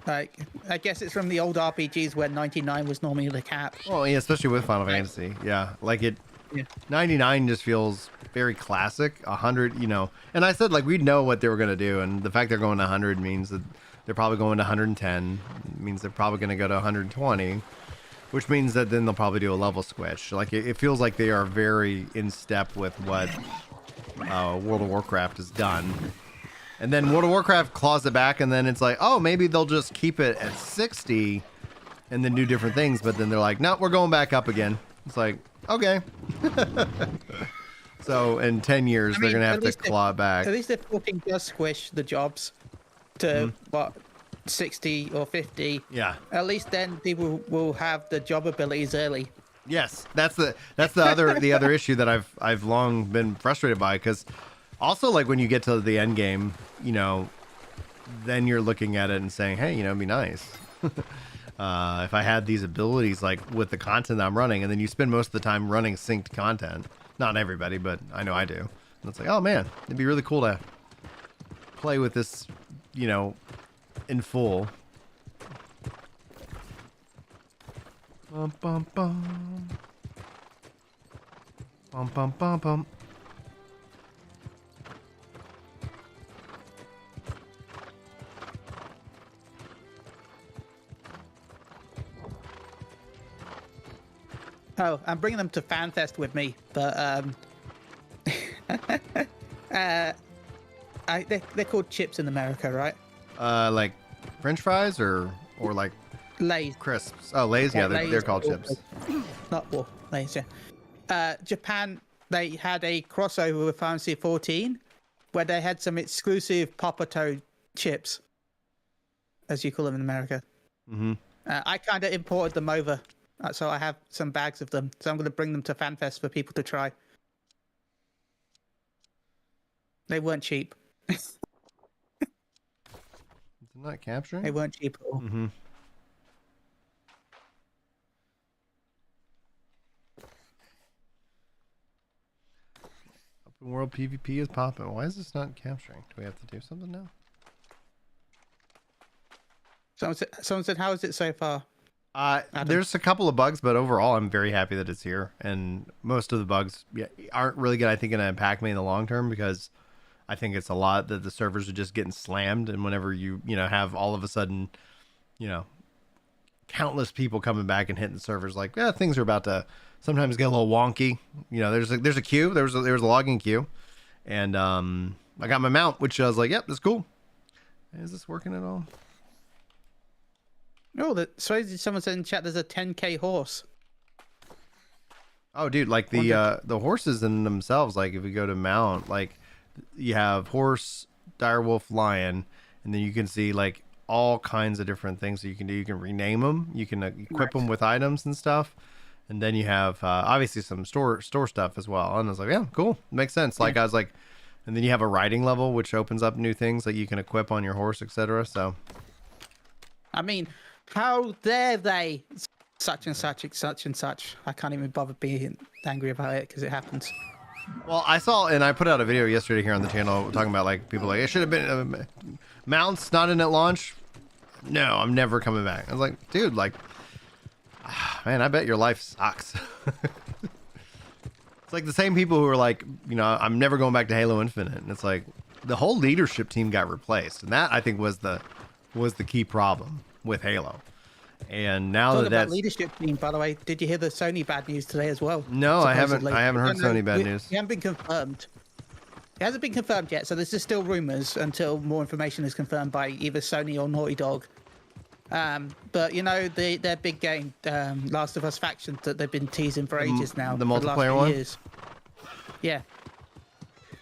Like, I guess it's from the old RPGs where 99 was normally the cap. Well, yeah, especially with Final Fantasy. Yeah, like it. Yeah. 99 just feels very classic. 100, you know, and I said like we'd know what they were gonna do, and the fact they're going to 100 means that they're probably going to 110. Means they're probably gonna go to 120. Which means that then they'll probably do a level switch. Like it feels like they are very in step with what World of Warcraft has done. And then World of Warcraft claws it back, and then it's like, oh, maybe they'll just keep it at 60 and then do different things. But then they're like, no, we're going back up again. It's like, okay. So in 10 years, they're going to have to claw it back. At least if 14 does squish the jobs to, what, 60 or 50, yeah, at least then people will have the job abilities early. Yes, that's the other issue that I've long been frustrated by, because also like when you get to the end game, you know, then you're looking at it and saying, hey, you know, it'd be nice if I had these abilities like with the content that I'm running, and then you spend most of the time running synced content. Not everybody, but I know I do. And it's like, oh man, it'd be really cool to play with this you know, in full. Bum, bum, bum. Bum, bum, bum, bum. Oh, I'm bringing them to FanFest with me, but they're called chips in America, right? Like French fries or like Lay's. crisps. Oh, Lay's. Yeah, they're Lay's called chips. Not well, Lay's. Yeah. Japan, they had a crossover with Final Fantasy 14, where they had some exclusive Popato chips, as you call them in America. Mm-hmm. I kind of imported them over, so I have some bags of them. So I'm going to bring them to FanFest for people to try. They weren't cheap. Is it not capturing? They weren't cheap at all. Mm-hmm. Open world PvP is popping. Why is this not capturing? Do we have to do something now? Someone said, how is it so far? There's a couple of bugs, but overall, I'm very happy that it's here. And most of the bugs aren't really good, I think, going to impact me in the long term, because I think it's a lot that the servers are just getting slammed. And whenever you have all of a sudden, countless people coming back and hitting the servers, like, yeah, things are about to sometimes get a little wonky. There's a queue. There was a logging queue. And I got my mount, which I was like, yep, that's cool. Is this working at all? Oh, someone said in chat there's a 10k horse. Oh, dude, like the horses in themselves, like if we go to mount, like you have horse, direwolf, lion, and then you can see like all kinds of different things that you can do. You can rename them, you can equip them with items and stuff, and then you have obviously some store stuff as well. And I was like, yeah, cool, makes sense. Like I was like, and then you have a riding level which opens up new things that you can equip on your horse, etc. So, I mean, how dare they such and such and such. I can't even bother being angry about it because it happens. Well, I saw, and I put out a video yesterday here on the channel talking about like people like, it should have been mounts not in at launch. No, I'm never coming back. I was like, dude, like, man, I bet your life sucks. It's like the same people who are like, I'm never going back to Halo Infinite. And it's like the whole leadership team got replaced. And that I think was the key problem with Halo. And now that's leadership team, by the way, did you hear the Sony bad news today as well? No, supposedly. I haven't heard Sony bad news. It hasn't been confirmed. It hasn't been confirmed yet, so this is still rumors until more information is confirmed by either Sony or Naughty Dog. But their big game, Last of Us faction, that they've been teasing for ages now. The multiplayer one? Years. Yeah.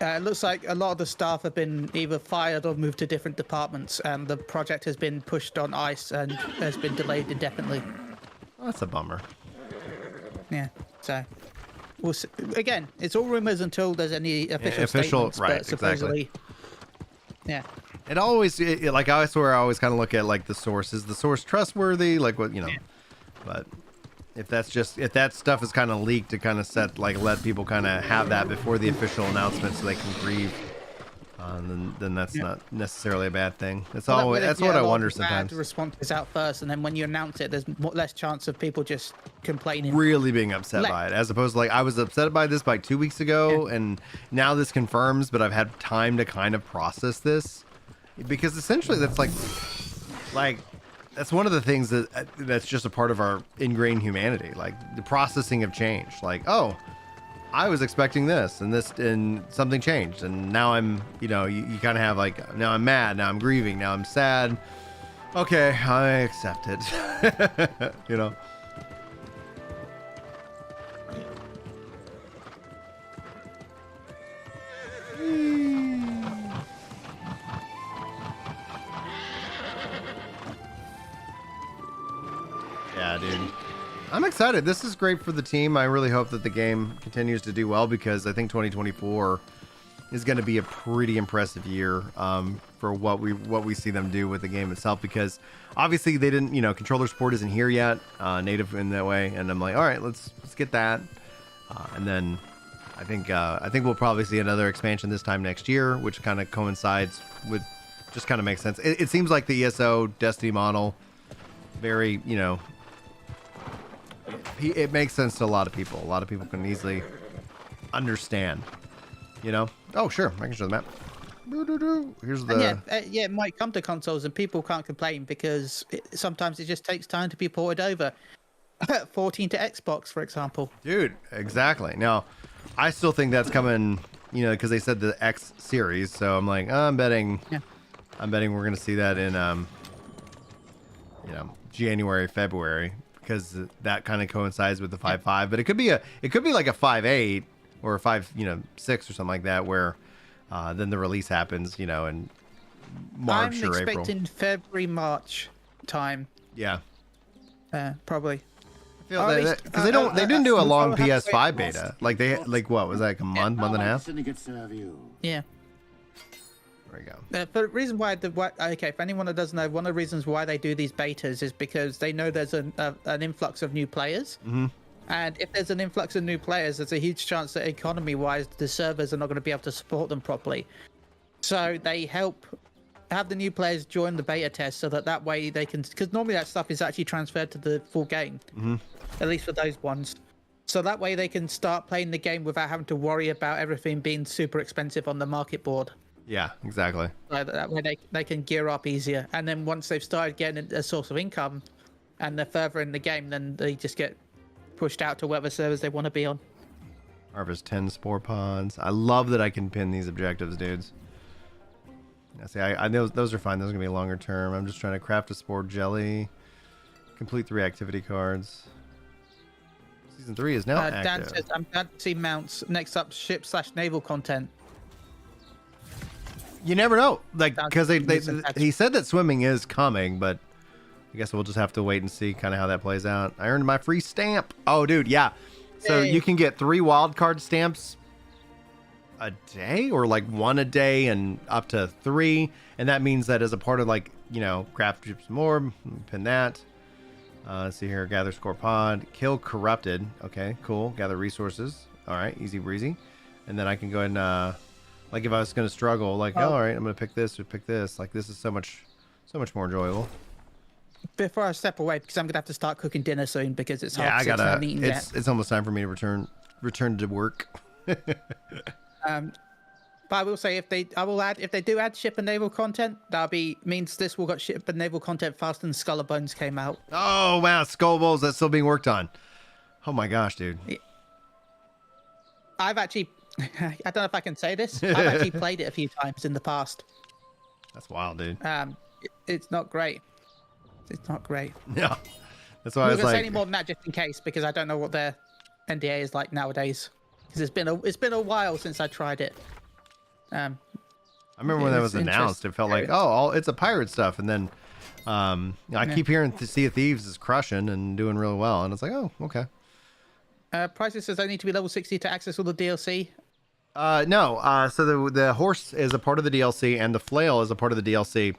It looks like a lot of the staff have been either fired or moved to different departments, and the project has been pushed on ice and has been delayed indefinitely. Oh, that's a bummer. Yeah, so we'll see. Again, it's all rumors until there's any official statements, right? But supposedly, exactly. Yeah. It always, like I swear, I always kind of look at like the source. Is the source trustworthy? Like what Yeah. But if that stuff is kind of leaked to kind of let people kind of have that before the official announcement so they can grieve, then that's not necessarily a bad thing. That's what I wonder sometimes. The response is out first, and then when you announce it, there's less chance of people just complaining. Really being upset by it, as opposed to like, I was upset by this like 2 weeks ago, and now this confirms, but I've had time to kind of process this, because essentially that's like that's one of the things that's just a part of our ingrained humanity, like the processing of change. Like, oh, I was expecting this and something changed, and now I'm, you kind of have like, now I'm mad, now I'm grieving, now I'm sad. Okay, I accept it. Yeah, dude. I'm excited. This is great for the team. I really hope that the game continues to do well, because I think 2024 is going to be a pretty impressive year for what we see them do with the game itself, because obviously they didn't, controller support isn't here yet, native in that way, and I'm like, all right, let's get that, and then I think we'll probably see another expansion this time next year, which kind of coincides with just kind of makes sense. It seems like the ESO Destiny model, very, you know, it makes sense to a lot of people. A lot of people can easily understand, you know. Oh, sure, I can show the map. Here's the. And yeah, it might come to consoles, and people can't complain because sometimes it just takes time to be ported over. 14 to Xbox, for example. Dude, exactly. Now, I still think that's coming, you know, because they said the X series. So I'm like, I'm betting we're gonna see that in, you know, January, February, because that kind of coincides with the 5.5. But it could be like a 5.8 or a 5, you know, 6 or something like that, where then the release happens, you know, in March or April. I'm expecting February, March time. Yeah. Probably. Because they didn't do a long PS5 beta. Like what was that, like a month and a half? Yeah. There we go. But the reason why okay, if anyone that doesn't know, one of the reasons why they do these betas is because they know there's an influx of new players. Mm-hmm. And if there's an influx of new players, there's a huge chance that economy-wise, the servers are not going to be able to support them properly. So they help have the new players join the beta test so that way they can, because normally that stuff is actually transferred to the full game, at least for those ones. So that way they can start playing the game without having to worry about everything being super expensive on the market board. Yeah, exactly. So that way they can gear up easier. And then once they've started getting a source of income and they're further in the game, then they just get pushed out to whatever servers they want to be on. Harvest 10 spore pods. I love that I can pin these objectives, dudes. I see. I know those are fine. Those are gonna be longer term. I'm just trying to craft a spore jelly. Complete 3 activity cards. Season 3 is now active. Dan says, I'm glad to see mounts. Next up, ship/naval content. You never know, like, because he said that swimming is coming, but I guess we'll just have to wait and see kind of how that plays out. I earned my free stamp. Oh, dude, yeah. So you can get 3 wildcard stamps a day, or like 1 a day and up to 3. And that means that as a part of, like, you know, craft some more, pin that. Let's see here. Gather score pod. Kill corrupted. Okay, cool. Gather resources. All right, easy breezy. And then I can go ahead and, like, if I was going to struggle, like, oh, all right, I'm going to pick this or pick this. Like, this is so much more enjoyable. Before I step away, because I'm gonna have to start cooking dinner soon because it's hard. Yeah, I gotta. It's almost time for me to return to work. But I will say if they do add ship and naval content, means this will got ship and naval content faster than Skull and Bones came out. Oh wow, Skull Bones, that's still being worked on. Oh my gosh, dude. I've actually, I don't know if I can say this. I've actually played it a few times in the past. That's wild, dude. It's not great. It's not great. Yeah, that's why I was like. I'm not gonna say any more than that just in case, because I don't know what their NDA is like nowadays. Because it's been a while since I tried it. I remember when that was announced, it felt like, oh, it's a pirate stuff, and then I keep hearing Sea of Thieves is crushing and doing really well, and it's like, oh, okay. Prices says I need to be level 60 to access all the DLC. No. So the horse is a part of the DLC, and the flail is a part of the DLC.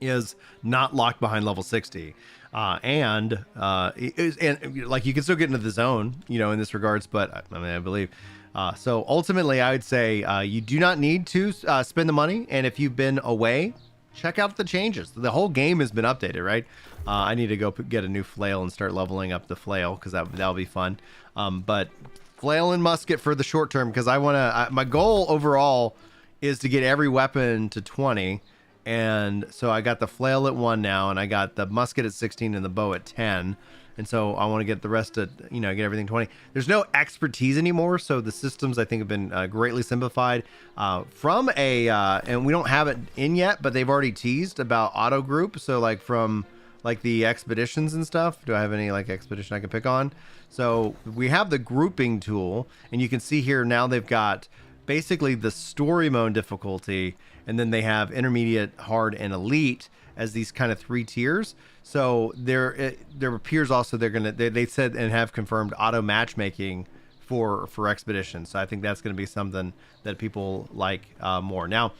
Is not locked behind level 60, and like you can still get into the zone, you know, in this regards. But I mean, I believe. So ultimately, I would say you do not need to spend the money, and if you've been away, check out the changes. The whole game has been updated, right? I need to go get a new flail and start leveling up the flail because that'll be fun. But flail and musket for the short term, because I want to. My goal overall is to get every weapon to 20. And so I got the flail at 1 now, and I got the musket at 16 and the bow at 10. And so I want to get the rest of, you know, get everything 20. There's no expertise anymore, so the systems I think have been greatly simplified. From and we don't have it in yet, but they've already teased about auto group. So like from like the expeditions and stuff. Do I have any like expedition I can pick on? So we have the grouping tool, and you can see here now they've got basically the story mode difficulty, and then they have intermediate, hard, and elite as these kind of 3 tiers. So there appears also they said and have confirmed auto matchmaking for expeditions. So I think that's going to be something that people like more. Now,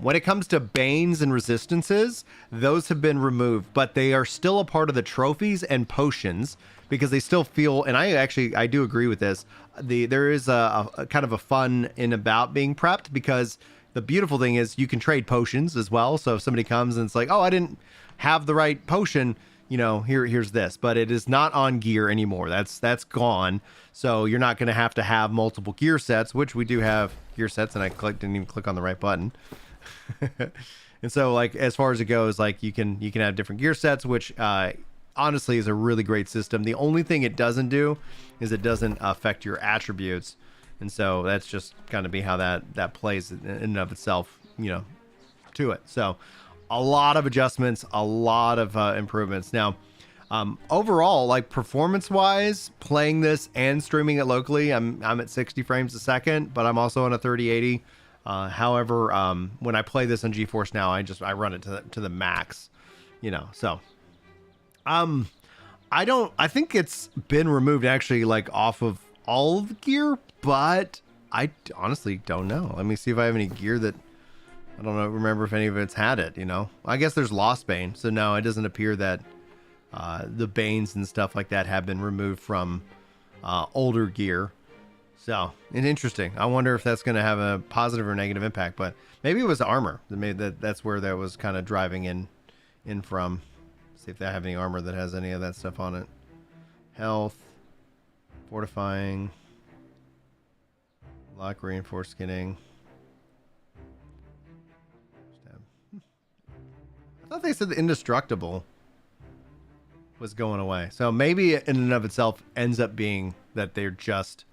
when it comes to banes and resistances, those have been removed, but they are still a part of the trophies and potions, because they still feel, and I do agree with this. There is a kind of a fun in about being prepped, because the beautiful thing is you can trade potions as well. So if somebody comes and it's like, oh, I didn't have the right potion, you know, here's this, but it is not on gear anymore. That's gone. So you're not going to have multiple gear sets, which we do have gear sets, and I didn't even click on the right button. And so, like, as far as it goes, like, you can have different gear sets, which honestly is a really great system. The only thing it doesn't do is it doesn't affect your attributes, and so that's just kind of be how that plays in and of itself, you know, to it. So a lot of adjustments, a lot of improvements. Now, overall, like, performance wise, playing this and streaming it locally, I'm at 60 frames a second, but I'm also on a 3080. However, when I play this on GeForce Now, I run it to the max, you know. So I think it's been removed actually, like, off of all of the gear, but I honestly don't know. Let me see if I have any gear that I don't know, remember if any of it's had it, you know. I guess there's Lost Bane, so no, it doesn't appear that the Banes and stuff like that have been removed from older gear. So, it's interesting. I wonder if that's going to have a positive or negative impact, but maybe it was armor. Maybe that's where that was kind of driving in from. See if they have any armor that has any of that stuff on it. Health, fortifying, lock, reinforced skinning. I thought they said the indestructible was going away. So maybe in and of itself ends up being that they're just,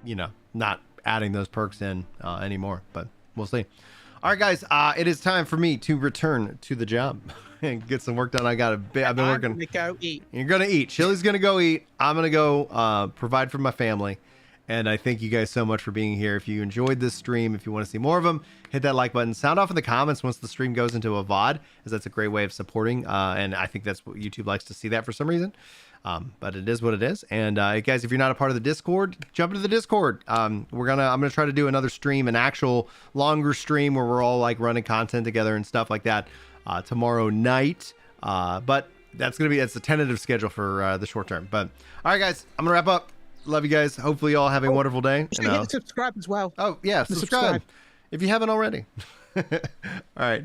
you know, not adding those perks in anymore, but we'll see. All right, guys, it is time for me to return to the job and get some work done. I've been working. I'm gonna go eat. You're gonna eat. Chili's gonna go eat. I'm gonna go provide for my family. And I thank you guys so much for being here. If you enjoyed this stream, if you want to see more of them, hit that like button. Sound off in the comments once the stream goes into a VOD, as that's a great way of supporting. And I think that's what YouTube likes to see that for some reason. But it is what it is. And guys, if you're not a part of the Discord, jump into the Discord. I'm gonna try to do another stream, an actual longer stream where we're all like running content together and stuff like that tomorrow night. But that's a tentative schedule for the short term. But all right, guys, I'm gonna wrap up. Love you guys. Hopefully you all have a wonderful day. You hit subscribe as well. Oh yeah, subscribe if you haven't already. All right.